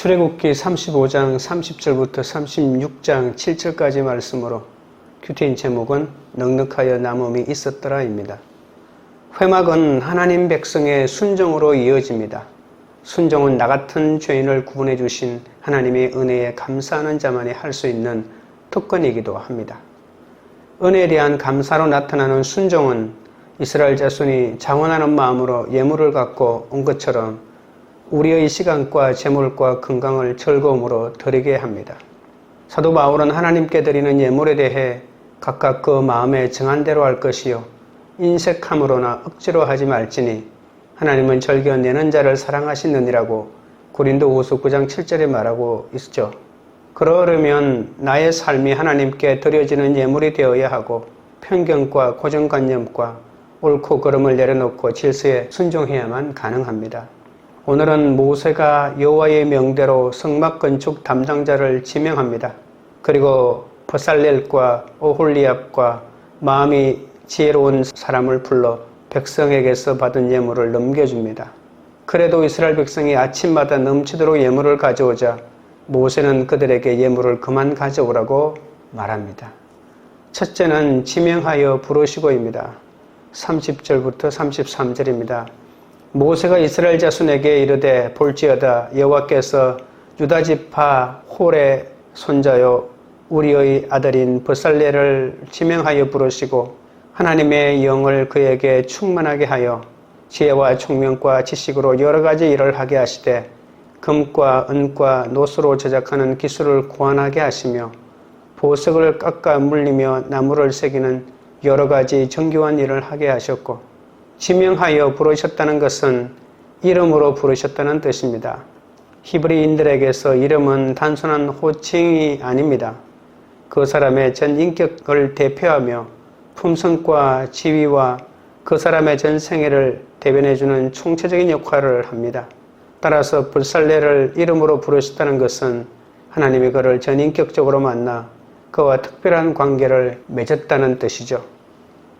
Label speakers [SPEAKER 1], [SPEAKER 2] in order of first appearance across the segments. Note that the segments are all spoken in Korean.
[SPEAKER 1] 출애굽기 35장 30절부터 36장 7절까지 말씀으로 큐티인 제목은 넉넉하여 남음이 있었더라입니다. 회막은 하나님 백성의 순종으로 이어집니다. 순종은 나 같은 죄인을 구원해 주신 하나님의 은혜에 감사하는 자만이 할 수 있는 특권이기도 합니다. 은혜에 대한 감사로 나타나는 순종은 이스라엘 자손이 자원하는 마음으로 예물을 갖고 온 것처럼 우리의 시간과 재물과 건강을 즐거움으로 드리게 합니다. 사도 바울은 하나님께 드리는 예물에 대해 각각 그 마음에 정한 대로 할 것이요 인색함으로나 억지로 하지 말지니 하나님은 즐겨 내는 자를 사랑하시느니라고 고린도후서 9장 7절에 말하고 있죠. 그러려면 나의 삶이 하나님께 드려지는 예물이 되어야 하고 편견과 고정관념과 옳고 그름을 내려놓고 질서에 순종해야만 가능합니다. 오늘은 모세가 여호와의 명대로 성막 건축 담당자를 지명합니다. 그리고 버살렐과 오홀리압과 마음이 지혜로운 사람을 불러 백성에게서 받은 예물을 넘겨줍니다. 그래도 이스라엘 백성이 아침마다 넘치도록 예물을 가져오자 모세는 그들에게 예물을 그만 가져오라고 말합니다. 첫째는 지명하여 부르시고입니다. 30절부터 33절입니다. 모세가 이스라엘 자손에게 이르되 볼지어다 여호와께서 유다지파 홀의 손자요 우리의 아들인 버살렐을 지명하여 부르시고 하나님의 영을 그에게 충만하게 하여 지혜와 총명과 지식으로 여러 가지 일을 하게 하시되 금과 은과 노수로 제작하는 기술을 고안하게 하시며 보석을 깎아 물리며 나무를 새기는 여러 가지 정교한 일을 하게 하셨고 지명하여 부르셨다는 것은 이름으로 부르셨다는 뜻입니다. 히브리인들에게서 이름은 단순한 호칭이 아닙니다. 그 사람의 전 인격을 대표하며 품성과 지위와 그 사람의 전 생애를 대변해주는 총체적인 역할을 합니다. 따라서 버살렐을 이름으로 부르셨다는 것은 하나님이 그를 전인격적으로 만나 그와 특별한 관계를 맺었다는 뜻이죠.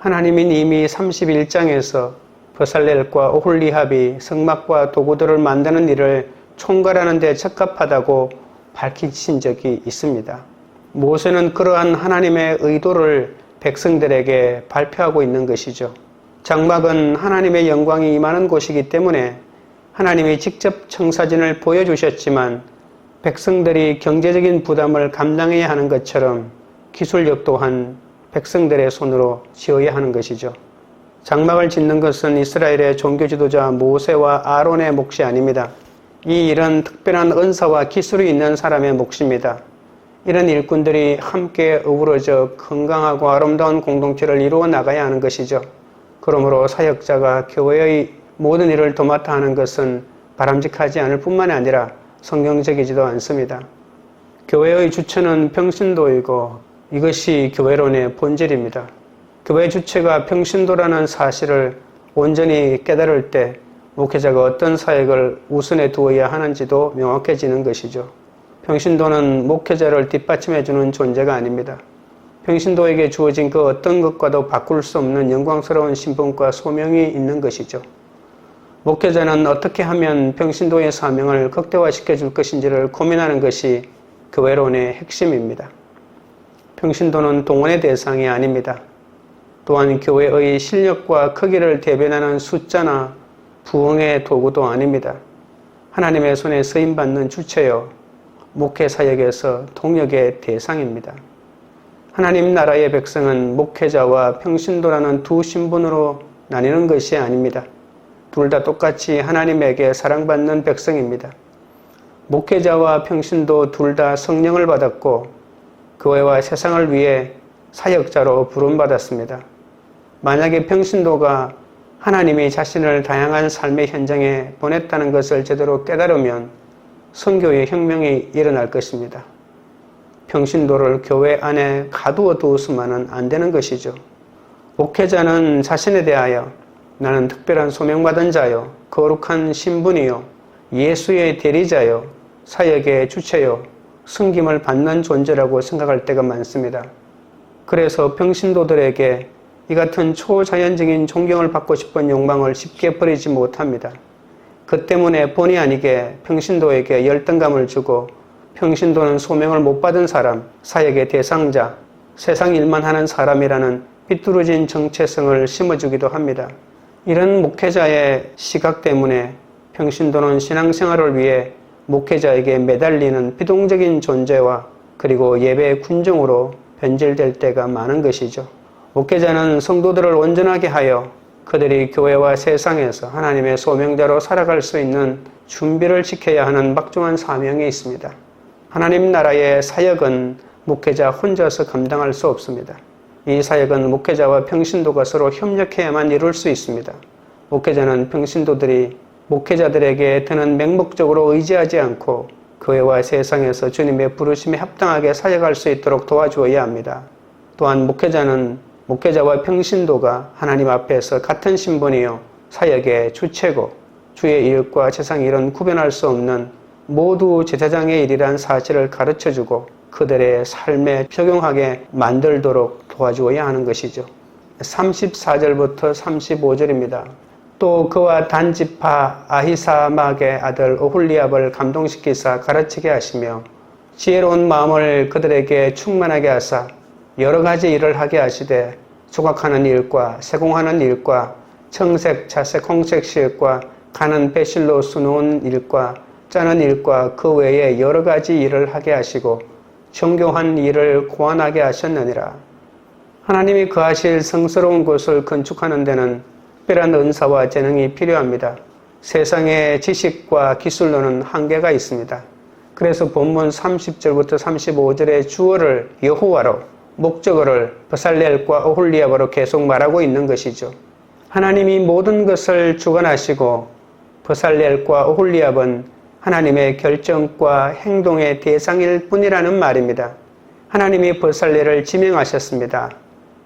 [SPEAKER 1] 하나님은 이미 31장에서 버살렐과 오홀리압이 성막과 도구들을 만드는 일을 총괄하는 데 적합하다고 밝히신 적이 있습니다. 모세는 그러한 하나님의 의도를 백성들에게 발표하고 있는 것이죠. 장막은 하나님의 영광이 임하는 곳이기 때문에 하나님이 직접 청사진을 보여주셨지만 백성들이 경제적인 부담을 감당해야 하는 것처럼 기술력 또한 백성들의 손으로 지어야 하는 것이죠. 장막을 짓는 것은 이스라엘의 종교 지도자 모세와 아론의 몫이 아닙니다. 이 일은 특별한 은사와 기술이 있는 사람의 몫입니다. 이런 일꾼들이 함께 어우러져 건강하고 아름다운 공동체를 이루어 나가야 하는 것이죠. 그러므로 사역자가 교회의 모든 일을 도맡아 하는 것은 바람직하지 않을 뿐만 아니라 성경적이지도 않습니다. 교회의 주체는 평신도이고 이것이 교회론의 본질입니다. 교회 주체가 평신도라는 사실을 온전히 깨달을 때 목회자가 어떤 사역을 우선에 두어야 하는지도 명확해지는 것이죠. 평신도는 목회자를 뒷받침해주는 존재가 아닙니다. 평신도에게 주어진 그 어떤 것과도 바꿀 수 없는 영광스러운 신분과 소명이 있는 것이죠. 목회자는 어떻게 하면 평신도의 사명을 극대화시켜 줄 것인지를 고민하는 것이 교회론의 핵심입니다. 평신도는 동원의 대상이 아닙니다. 또한 교회의 실력과 크기를 대변하는 숫자나 부흥의 도구도 아닙니다. 하나님의 손에 쓰임받는 주체요 목회 사역에서 동역의 대상입니다. 하나님 나라의 백성은 목회자와 평신도라는 두 신분으로 나뉘는 것이 아닙니다. 둘 다 똑같이 하나님에게 사랑받는 백성입니다. 목회자와 평신도 둘 다 성령을 받았고 교회와 세상을 위해 사역자로 부름받았습니다. 만약에 평신도가 하나님이 자신을 다양한 삶의 현장에 보냈다는 것을 제대로 깨달으면 선교의 혁명이 일어날 것입니다. 평신도를 교회 안에 가두어 두어서만은 안 되는 것이죠. 목회자는 자신에 대하여 나는 특별한 소명받은 자요, 거룩한 신분이요, 예수의 대리자요, 사역의 주체요, 섬김을 받는 존재라고 생각할 때가 많습니다. 그래서 평신도들에게 이 같은 초자연적인 존경을 받고 싶은 욕망을 쉽게 버리지 못합니다. 그 때문에 본의 아니게 평신도에게 열등감을 주고 평신도는 소명을 못 받은 사람, 사역의 대상자, 세상 일만 하는 사람이라는 삐뚤어진 정체성을 심어주기도 합니다. 이런 목회자의 시각 때문에 평신도는 신앙생활을 위해 목회자에게 매달리는 비동적인 존재와 그리고 예배의 군종으로 변질될 때가 많은 것이죠. 목회자는 성도들을 온전하게 하여 그들이 교회와 세상에서 하나님의 소명자로 살아갈 수 있는 준비를 지켜야 하는 막중한 사명이 있습니다. 하나님 나라의 사역은 목회자 혼자서 감당할 수 없습니다. 이 사역은 목회자와 평신도가 서로 협력해야만 이룰 수 있습니다. 목회자는 평신도들이 목회자들에게 드는 맹목적으로 의지하지 않고 교회와 세상에서 주님의 부르심에 합당하게 사역할 수 있도록 도와주어야 합니다. 또한 목회자는 목회자와 평신도가 하나님 앞에서 같은 신분이요 사역의 주체고 주의 일과 세상 일은 구별할 수 없는 모두 제사장의 일이란 사실을 가르쳐주고 그들의 삶에 적용하게 만들도록 도와주어야 하는 것이죠. 34절부터 35절입니다. 또 그와 단지파 아히사막의 아들 오홀리압을 감동시키사 가르치게 하시며 지혜로운 마음을 그들에게 충만하게 하사 여러 가지 일을 하게 하시되 조각하는 일과 세공하는 일과 청색, 자색, 홍색 실과 가는 배실로 수놓은 일과 짜는 일과 그 외에 여러 가지 일을 하게 하시고 정교한 일을 고안하게 하셨느니라. 하나님이 거하실 성스러운 곳을 건축하는 데는 특별한 은사와 재능이 필요합니다. 세상의 지식과 기술로는 한계가 있습니다. 그래서 본문 30절부터 35절의 주어를 여호와로, 목적어를 버살렐과 오홀리압으로 계속 말하고 있는 것이죠. 하나님이 모든 것을 주관하시고 버살렐과 오홀리압은 하나님의 결정과 행동의 대상일 뿐이라는 말입니다. 하나님이 버살렐을 지명하셨습니다.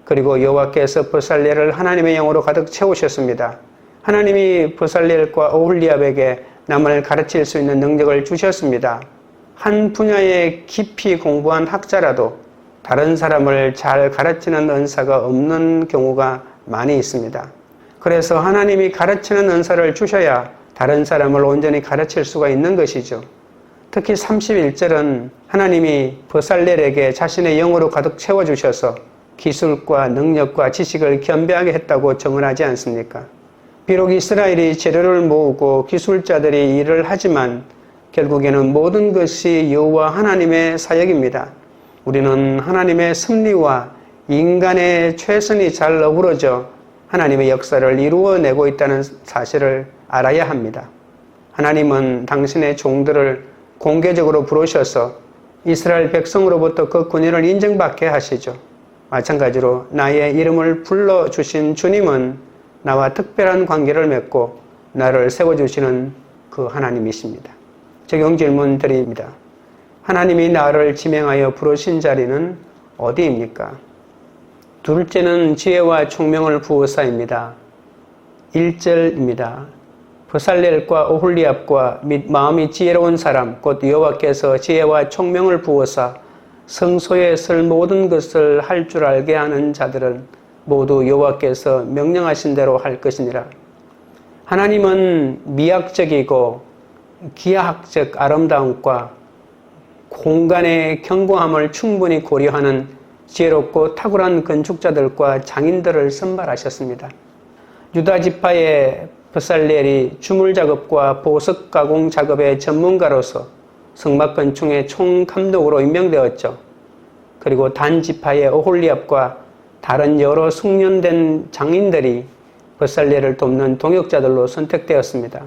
[SPEAKER 1] 그리고 여호와께서 버살렐을 하나님의 영으로 가득 채우셨습니다. 하나님이 버살렐과 오홀리압에게 남을 가르칠 수 있는 능력을 주셨습니다. 한 분야에 깊이 공부한 학자라도 다른 사람을 잘 가르치는 은사가 없는 경우가 많이 있습니다. 그래서 하나님이 가르치는 은사를 주셔야 다른 사람을 온전히 가르칠 수가 있는 것이죠. 특히 31절은 하나님이 버살렐에게 자신의 영으로 가득 채워주셔서 기술과 능력과 지식을 겸비하게 했다고 정언하지 않습니까? 비록 이스라엘이 재료를 모으고 기술자들이 일을 하지만 결국에는 모든 것이 여호와 하나님의 사역입니다. 우리는 하나님의 섭리와 인간의 최선이 잘 어우러져 하나님의 역사를 이루어내고 있다는 사실을 알아야 합니다. 하나님은 당신의 종들을 공개적으로 부르셔서 이스라엘 백성으로부터 그 권위를 인정받게 하시죠. 마찬가지로 나의 이름을 불러주신 주님은 나와 특별한 관계를 맺고 나를 세워주시는 그 하나님이십니다. 적용 질문 드립니다. 하나님이 나를 지명하여 부르신 자리는 어디입니까? 둘째는 지혜와 총명을 부어사입니다. 1절입니다. 버살렐과 오홀리압과 및 마음이 지혜로운 사람 곧 여호와께서 지혜와 총명을 부어사 성소에 쓸 모든 것을 할 줄 알게 하는 자들은 모두 여호와께서 명령하신 대로 할 것이니라. 하나님은 미학적이고 기하학적 아름다움과 공간의 견고함을 충분히 고려하는 지혜롭고 탁월한 건축자들과 장인들을 선발하셨습니다. 유다 지파의 버살렐이 주물 작업과 보석 가공 작업의 전문가로서 성막 건축의 총감독으로 임명되었죠. 그리고 단 지파의 오홀리압과 다른 여러 숙련된 장인들이 버살렐을 돕는 동역자들로 선택되었습니다.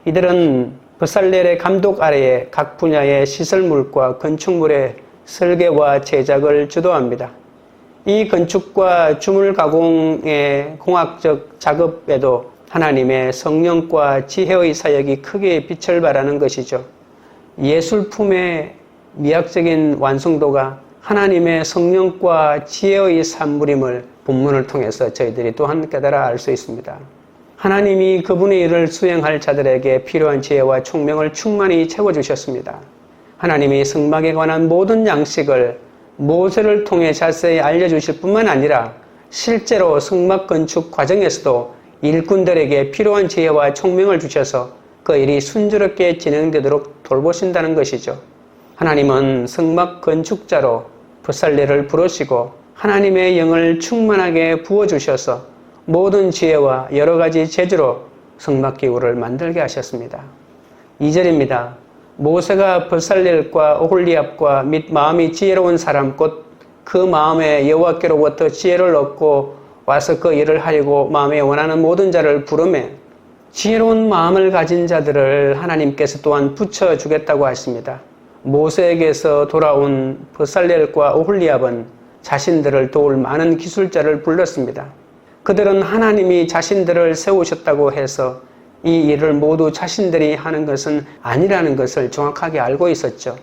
[SPEAKER 1] 이들은 버살렐의 감독 아래에 각 분야의 시설물과 건축물의 설계와 제작을 주도합니다. 이 건축과 주물 가공의 공학적 작업에도 하나님의 성령과 지혜의 사역이 크게 빛을 발하는 것이죠. 예술품의 미학적인 완성도가 하나님의 성령과 지혜의 산물임을 본문을 통해서 저희들이 또한 깨달아 알 수 있습니다. 하나님이 그분의 일을 수행할 자들에게 필요한 지혜와 총명을 충만히 채워주셨습니다. 하나님이 성막에 관한 모든 양식을 모세를 통해 자세히 알려주실 뿐만 아니라 실제로 성막 건축 과정에서도 일꾼들에게 필요한 지혜와 총명을 주셔서 그 일이 순조롭게 진행되도록 돌보신다는 것이죠. 하나님은 성막 건축자로 부살렐을 부르시고 하나님의 영을 충만하게 부어주셔서 모든 지혜와 여러 가지 재주로 성막 기구를 만들게 하셨습니다. 2절입니다. 모세가 부살렐과 오홀리압과 및 마음이 지혜로운 사람 곧 그 마음에 여호와께로부터 지혜를 얻고 와서 그 일을 하려고 마음에 원하는 모든 자를 부르매 지혜로운 마음을 가진 자들을 하나님께서 또한 붙여주겠다고 하십니다. 모세에게서 돌아온 부살렐과 오홀리압은 자신들을 도울 많은 기술자를 불렀습니다. 그들은 하나님이 자신들을 세우셨다고 해서 이 일을 모두 자신들이 하는 것은 아니라는 것을 정확하게 알고 있었죠.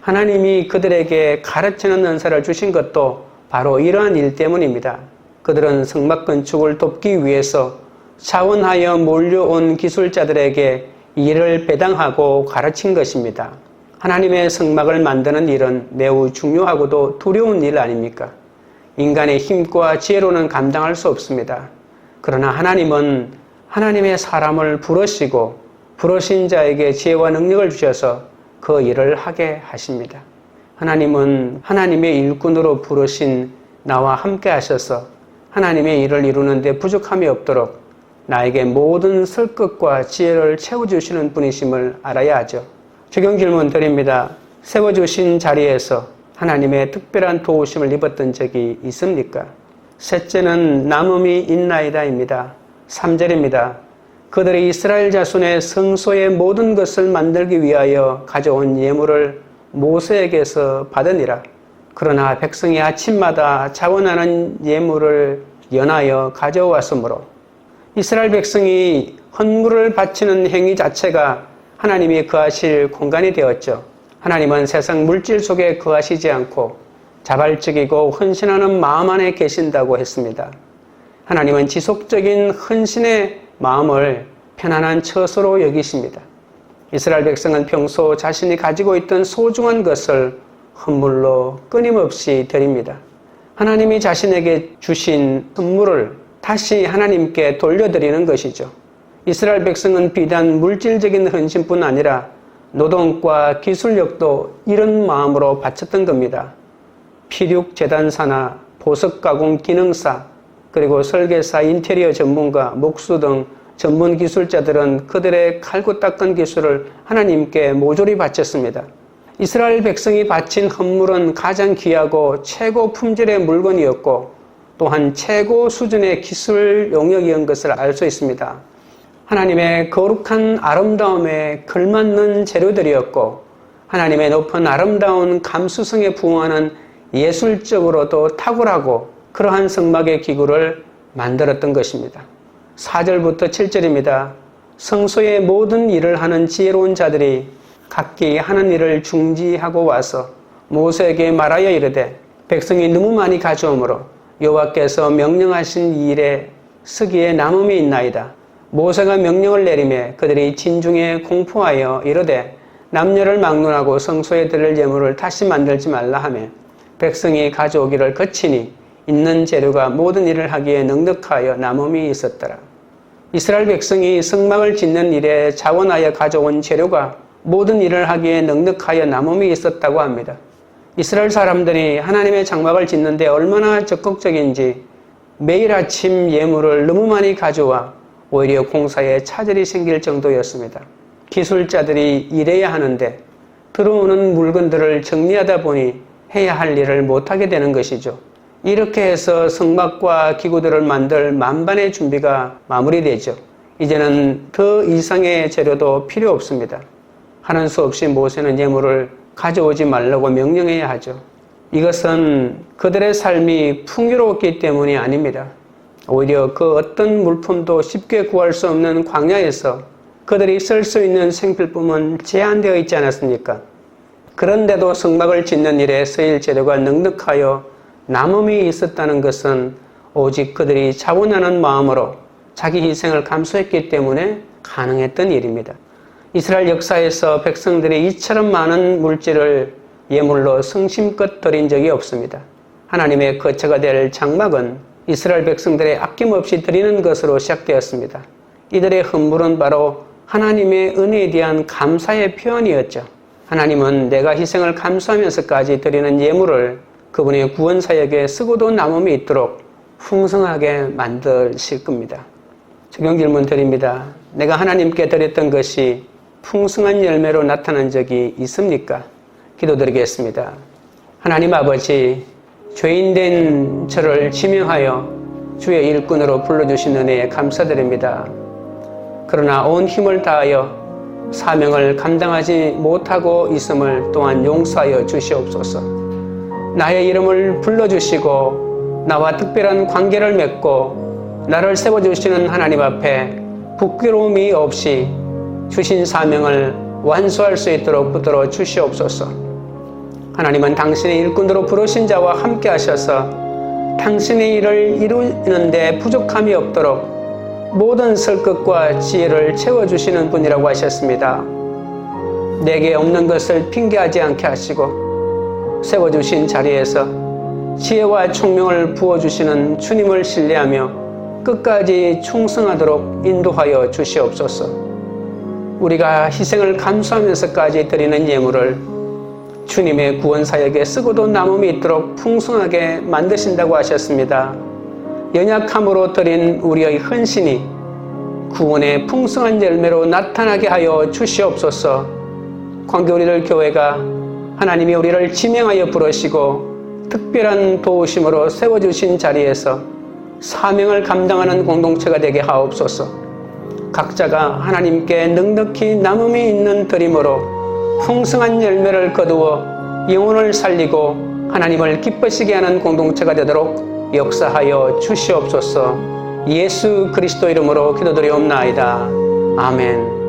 [SPEAKER 1] 하나님이 그들에게 가르치는 은사를 주신 것도 바로 이러한 일 때문입니다. 그들은 성막 건축을 돕기 위해서 자원하여 몰려온 기술자들에게 일을 배당하고 가르친 것입니다. 하나님의 성막을 만드는 일은 매우 중요하고도 두려운 일 아닙니까? 인간의 힘과 지혜로는 감당할 수 없습니다. 그러나 하나님은 하나님의 사람을 부르시고 부르신 자에게 지혜와 능력을 주셔서 그 일을 하게 하십니다. 하나님은 하나님의 일꾼으로 부르신 나와 함께 하셔서 하나님의 일을 이루는 데 부족함이 없도록 나에게 모든 설끝과 지혜를 채워주시는 분이심을 알아야 하죠. 적용 질문 드립니다. 세워주신 자리에서 하나님의 특별한 도우심을 입었던 적이 있습니까? 셋째는 남음이 있나이다입니다. 3절입니다. 그들이 이스라엘 자손의 성소의 모든 것을 만들기 위하여 가져온 예물을 모세에게서 받으니라. 그러나 백성이 아침마다 자원하는 예물을 연하여 가져왔으므로 이스라엘 백성이 헌물을 바치는 행위 자체가 하나님이 거하실 공간이 되었죠. 하나님은 세상 물질 속에 거하시지 않고 자발적이고 헌신하는 마음 안에 계신다고 했습니다. 하나님은 지속적인 헌신의 마음을 편안한 처소로 여기십니다. 이스라엘 백성은 평소 자신이 가지고 있던 소중한 것을 헌물로 끊임없이 드립니다. 하나님이 자신에게 주신 선물을 다시 하나님께 돌려드리는 것이죠. 이스라엘 백성은 비단 물질적인 헌신뿐 아니라 노동과 기술력도 이런 마음으로 바쳤던 겁니다. 피륙 제단사나 보석 가공 기능사, 그리고 설계사, 인테리어 전문가, 목수 등 전문 기술자들은 그들의 칼고 닦은 기술을 하나님께 모조리 바쳤습니다. 이스라엘 백성이 바친 헌물은 가장 귀하고 최고 품질의 물건이었고 또한 최고 수준의 기술 용역이었던 것을 알 수 있습니다. 하나님의 거룩한 아름다움에 걸맞는 재료들이었고 하나님의 높은 아름다운 감수성에 부응하는 예술적으로도 탁월하고 그러한 성막의 기구를 만들었던 것입니다. 4절부터 7절입니다. 성소의 모든 일을 하는 지혜로운 자들이 각기 하는 일을 중지하고 와서 모세에게 말하여 이르되 백성이 너무 많이 가져오므로 여호와께서 명령하신 일에 서기에 남음이 있나이다. 모세가 명령을 내리매 그들이 진중에 공포하여 이르되 남녀를 막론하고 성소에 드릴 예물을 다시 만들지 말라 하며 백성이 가져오기를 거치니 있는 재료가 모든 일을 하기에 넉넉하여 남음이 있었더라. 이스라엘 백성이 성막을 짓는 일에 자원하여 가져온 재료가 모든 일을 하기에 넉넉하여 남음이 있었다고 합니다. 이스라엘 사람들이 하나님의 장막을 짓는데 얼마나 적극적인지 매일 아침 예물을 너무 많이 가져와 오히려 공사에 차질이 생길 정도였습니다. 기술자들이 일해야 하는데 들어오는 물건들을 정리하다 보니 해야 할 일을 못하게 되는 것이죠. 이렇게 해서 성막과 기구들을 만들 만반의 준비가 마무리되죠. 이제는 더 이상의 재료도 필요 없습니다. 하는 수 없이 모세는 예물을 가져오지 말라고 명령해야 하죠. 이것은 그들의 삶이 풍요로웠기 때문이 아닙니다. 오히려 그 어떤 물품도 쉽게 구할 수 없는 광야에서 그들이 쓸 수 있는 생필품은 제한되어 있지 않았습니까? 그런데도 성막을 짓는 일에 쓰일 재료가 넉넉하여 남음이 있었다는 것은 오직 그들이 자원하는 마음으로 자기 희생을 감수했기 때문에 가능했던 일입니다. 이스라엘 역사에서 백성들이 이처럼 많은 물질을 예물로 성심껏 드린 적이 없습니다. 하나님의 거처가 될 장막은 이스라엘 백성들의 아낌없이 드리는 것으로 시작되었습니다. 이들의 헌물은 바로 하나님의 은혜에 대한 감사의 표현이었죠. 하나님은 내가 희생을 감수하면서까지 드리는 예물을 그분의 구원 사역에 쓰고도 남음이 있도록 풍성하게 만드실 겁니다. 적용 질문 드립니다. 내가 하나님께 드렸던 것이 풍성한 열매로 나타난 적이 있습니까? 기도드리겠습니다. 하나님 아버지, 죄인된 저를 지명하여 주의 일꾼으로 불러주신 은혜에 감사드립니다. 그러나 온 힘을 다하여 사명을 감당하지 못하고 있음을 또한 용서하여 주시옵소서. 나의 이름을 불러주시고 나와 특별한 관계를 맺고 나를 세워주시는 하나님 앞에 부끄러움이 없이 주신 사명을 완수할 수 있도록 붙들어 주시옵소서. 하나님은 당신의 일꾼으로 부르신 자와 함께 하셔서 당신의 일을 이루는 데 부족함이 없도록 모든 설끝과 지혜를 채워주시는 분이라고 하셨습니다. 내게 없는 것을 핑계하지 않게 하시고 세워주신 자리에서 지혜와 총명을 부어주시는 주님을 신뢰하며 끝까지 충성하도록 인도하여 주시옵소서. 우리가 희생을 감수하면서까지 드리는 예물을 주님의 구원 사역에 쓰고도 남음이 있도록 풍성하게 만드신다고 하셨습니다. 연약함으로 드린 우리의 헌신이 구원의 풍성한 열매로 나타나게 하여 주시옵소서. 광교우리들 교회가 하나님이 우리를 지명하여 부르시고 특별한 도우심으로 세워주신 자리에서 사명을 감당하는 공동체가 되게 하옵소서. 각자가 하나님께 넉넉히 남음이 있는 드림으로 풍성한 열매를 거두어 영혼을 살리고 하나님을 기쁘시게 하는 공동체가 되도록 역사하여 주시옵소서. 예수 그리스도 이름으로 기도드리옵나이다. 아멘.